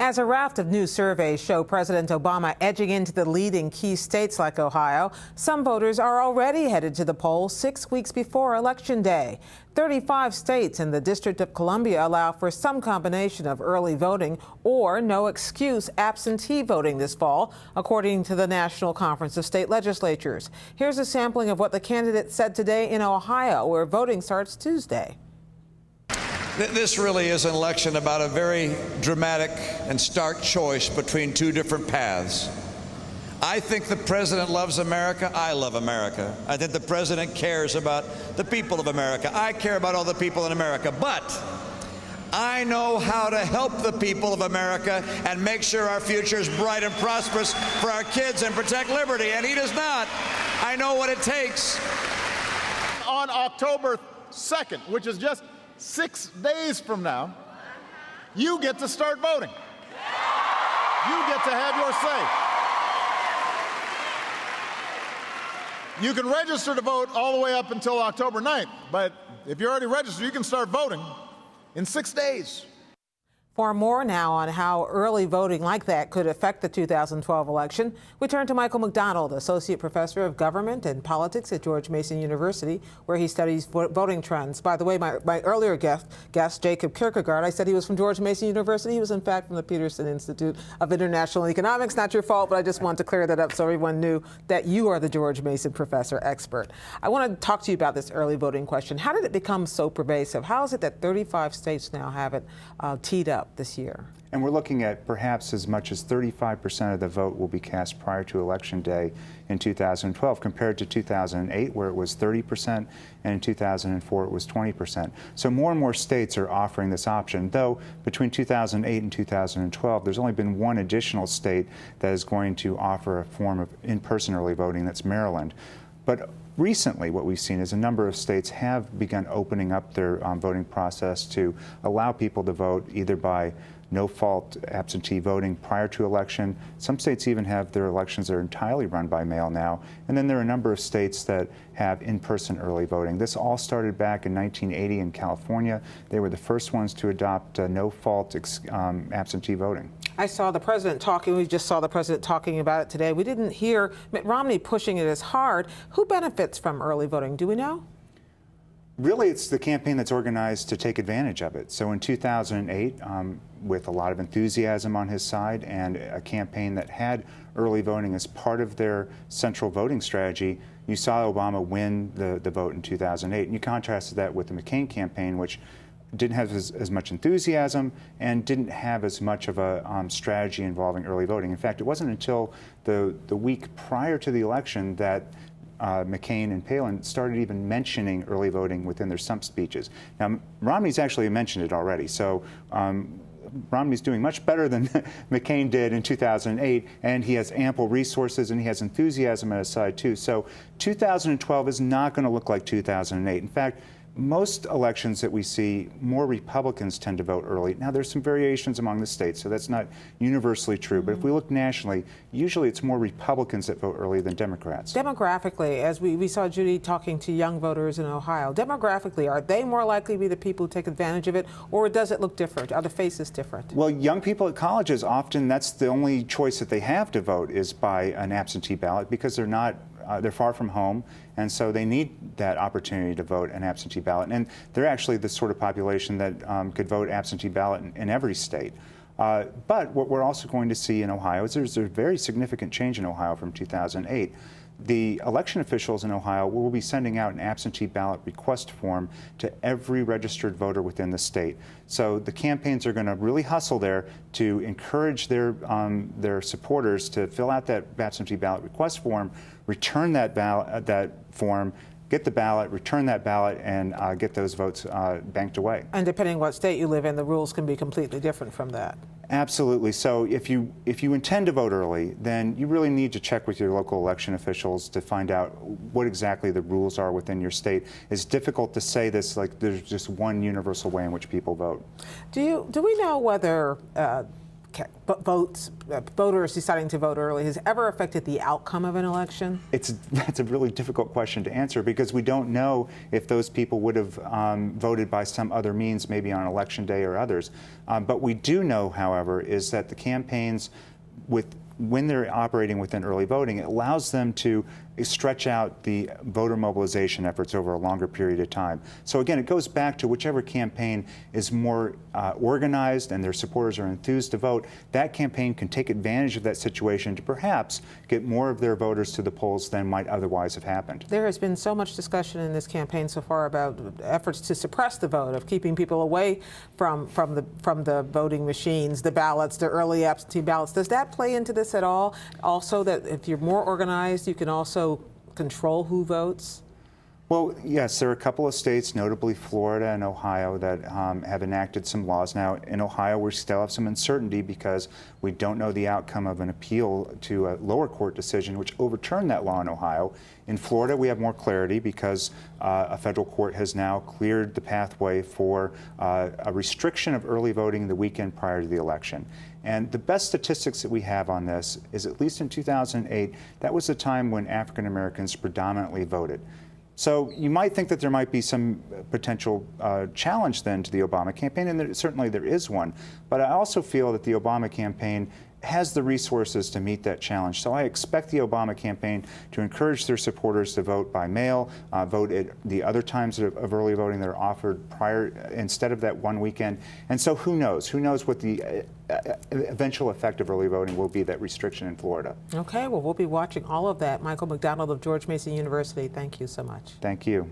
As a raft of new surveys show President Obama edging into the lead in key states like Ohio, some voters are already headed to the polls 6 weeks before Election Day. 35 states and the District of Columbia allow for some combination of early voting or no excuse absentee voting this fall, according to the National Conference of State Legislatures. Here's a sampling of what the candidate said today in Ohio, where voting starts Tuesday. This really is an election about a very dramatic and stark choice between two different paths. I think the president loves America. I love America. I think the president cares about the people of America. I care about all the people in America. But I know how to help the people of America and make sure our future is bright and prosperous for our kids and protect liberty. And he does not. I know what it takes. On October 2nd, which is just 6 days from now, you get to start voting. You get to have your say. You can register to vote all the way up until October 9th, but if you're already registered, you can start voting in 6 days. For more now on how early voting like that could affect the 2012 election, we turn to Michael McDonald, Associate Professor of Government and Politics at George Mason University, where he studies voting trends. By the way, my earlier guest, Jacob Kierkegaard, I said he was from George Mason University. He was, in fact, from the Peterson Institute of International Economics. Not your fault, but I just wanted to clear that up so everyone knew that you are the George Mason professor expert. I want to talk to you about this early voting question. How did it become so pervasive? How is it that 35 states now have it teed up this year? And we're looking at perhaps as much as 35% of the vote will be cast prior to Election Day in 2012, compared to 2008, where it was 30%, and in 2004 it was 20%. So more and more states are offering this option, though between 2008 and 2012, there's only been one additional state that is going to offer a form of in-person early voting, that's Maryland. But recently, what we've seen is a number of states have begun opening up their voting process to allow people to vote either by no-fault absentee voting prior to election. Some states even have their elections that are entirely run by mail now. And then there are a number of states that have in-person early voting. This all started back in 1980 in California. They were the first ones to adopt no-fault absentee voting. I saw the president talking. We just saw the president talking about it today. We didn't hear Mitt Romney pushing it as hard. Who benefits from early voting? Do we know? Really, it's the campaign that's organized to take advantage of it. So in 2008, with a lot of enthusiasm on his side and a campaign that had early voting as part of their central voting strategy, you saw Obama win the vote in 2008. And you contrasted that with the McCain campaign, which didn't have as much enthusiasm and didn't have as much of a strategy involving early voting. In fact, it wasn't until the week prior to the election that McCain and Palin started even mentioning early voting within their stump speeches. Now, Romney's actually mentioned it already, so Romney's doing much better than McCain did in 2008, and he has ample resources and he has enthusiasm at his side too. So 2012 is not going to look like 2008. In fact, most elections that we see, more Republicans tend to vote early. Now, there's some variations among the states, so that's not universally true. But if we look nationally, usually it's more Republicans that vote early than Democrats. Demographically, as we saw Judy talking to young voters in Ohio, demographically, are they more likely to be the people who take advantage of it, or does it look different? Are the faces different? Well, young people at colleges, often that's the only choice that they have to vote is by an absentee ballot, because they're far from home, and so they need that opportunity to vote an absentee ballot. And they're actually the sort of population that could vote absentee ballot in every state. But what we're also going to see in Ohio is there's a very significant change in Ohio from 2008. The election officials in Ohio will be sending out an absentee ballot request form to every registered voter within the state. So the campaigns are going to really hustle there to encourage their supporters to fill out that absentee ballot request form, return that form, get the ballot, return that ballot, and get those votes banked away. And depending on what state you live in, the rules can be completely different from that. Absolutely. So if you intend to vote early, then you really need to check with your local election officials to find out what exactly the rules are within your state. It's difficult to say this like there's just one universal way in which people vote. Do we know whether voters deciding to vote early has ever affected the outcome of an election? That's a really difficult question to answer because we don't know if those people would have voted by some other means, maybe on election day or others. But we do know, however, is that the campaigns, when they're operating within early voting, it allows them to stretch out the voter mobilization efforts over a longer period of time. So again, it goes back to whichever campaign is more organized and their supporters are enthused to vote, that campaign can take advantage of that situation to perhaps get more of their voters to the polls than might otherwise have happened. There has been so much discussion in this campaign so far about efforts to suppress the vote, of keeping people away from the voting machines, the ballots, the early absentee ballots. Does that play into this at all? Also, that if you're more organized, you can also control who votes? Well, yes, there are a couple of states, notably Florida and Ohio, that have enacted some laws. Now, in Ohio, we still have some uncertainty because we don't know the outcome of an appeal to a lower court decision which overturned that law in Ohio. In Florida, we have more clarity because a federal court has now cleared the pathway for a restriction of early voting the weekend prior to the election. And the best statistics that we have on this is, at least in 2008, that was the time when African Americans predominantly voted. So you might think that there might be some potential challenge then to the Obama campaign, and certainly there is one. But I also feel that the Obama campaign has the resources to meet that challenge. So I expect the Obama campaign to encourage their supporters to vote by mail, vote at the other times of early voting that are offered prior, instead of that one weekend. And so who knows? Who knows what the eventual effect of early voting will be, that restriction in Florida. Okay, well, we'll be watching all of that. Michael McDonald of George Mason University, thank you so much. Thank you.